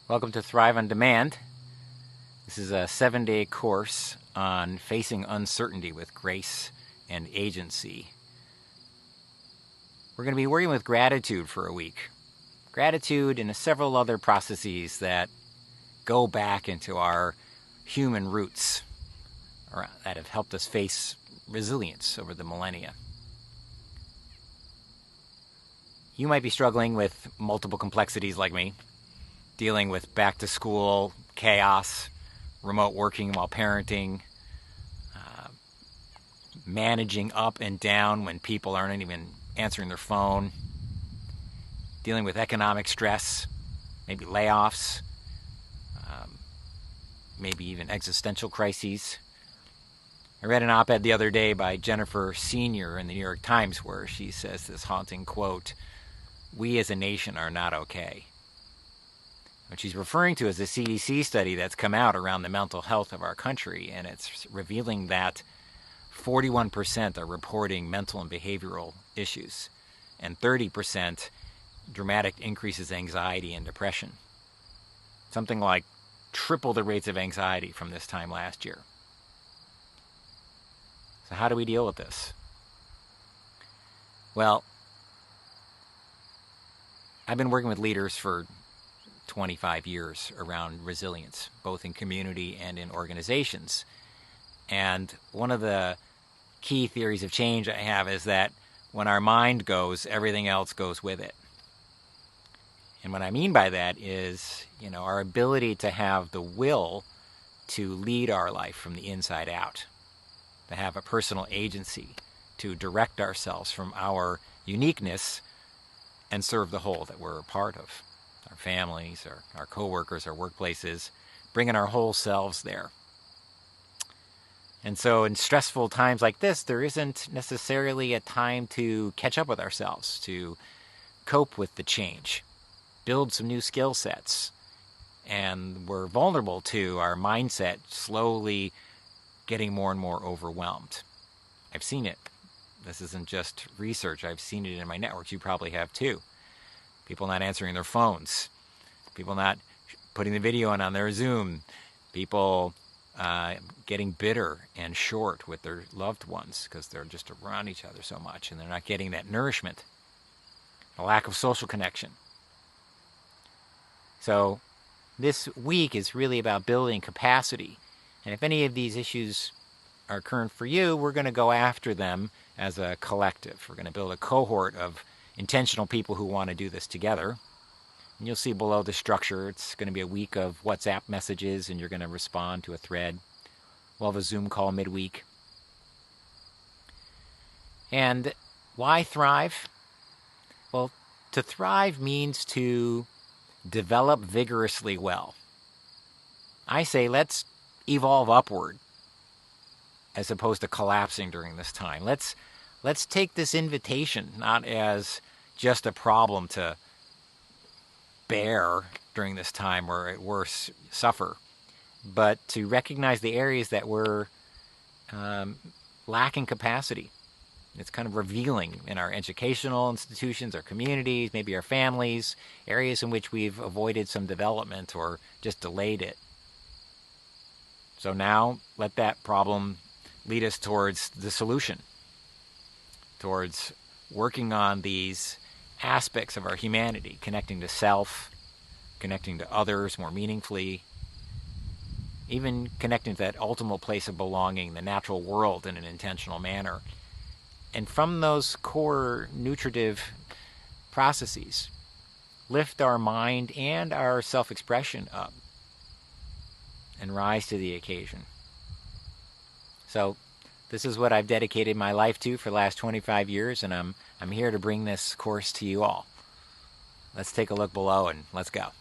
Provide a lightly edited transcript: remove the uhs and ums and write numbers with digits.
Welcome to Thrive on Demand. This is a 7-day course on facing uncertainty with grace and agency. We're going to be working with gratitude for a week. Gratitude and several other processes that go back into our human roots or that have helped us face resilience over the millennia. You might be struggling with multiple complexities like me, dealing with back-to-school chaos, remote working while parenting, managing up and down when people aren't even answering their phone, dealing with economic stress, maybe layoffs, maybe even existential crises. I read an op-ed the other day by Jennifer Senior in the New York Times where she says this haunting quote, "We as a nation are not okay." What she's referring to is a CDC study that's come out around the mental health of our country, and it's revealing that 41% are reporting mental and behavioral issues, and 30% dramatic increases in anxiety and depression. Something like triple the rates of anxiety from this time last year. So how do we deal with this? Well, I've been working with leaders for 25 years around resilience, both in community and in organizations. And one of the key theories of change I have is that when our mind goes, everything else goes with it. And what I mean by that is, our ability to have the will to lead our life from the inside out, to have a personal agency, to direct ourselves from our uniqueness and serve the whole that we're a part of. Our families, our coworkers, our workplaces, bringing our whole selves there. And so in stressful times like this, there isn't necessarily a time to catch up with ourselves, to cope with the change, build some new skill sets. And we're vulnerable to our mindset slowly getting more and more overwhelmed. I've seen it. This isn't just research. I've seen it in my networks. You probably have too. People not answering their phones, people not putting the video on their Zoom, people getting bitter and short with their loved ones because they're just around each other so much and they're not getting that nourishment, a lack of social connection. So this week is really about building capacity. And if any of these issues are current for you, we're going to go after them as a collective. We're going to build a cohort of intentional people who want to do this together. And you'll see below the structure, it's going to be a week of WhatsApp messages, and you're going to respond to a thread. We'll have a Zoom call midweek. And why thrive? Well, to thrive means to develop vigorously well. I say let's evolve upward as opposed to collapsing during this time. Let's take this invitation not as just a problem to bear during this time or at worst suffer, but to recognize the areas that we're lacking capacity. It's kind of revealing in our educational institutions, our communities, maybe our families, areas in which we've avoided some development or just delayed it. So now let that problem lead us towards the solution, towards working on these aspects of our humanity, connecting to self, connecting to others more meaningfully, even connecting to that ultimate place of belonging, the natural world, in an intentional manner. And from those core nutritive processes, lift our mind and our self-expression up and rise to the occasion. So this is what I've dedicated my life to for the last 25 years, and I'm here to bring this course to you all. Let's take a look below and let's go.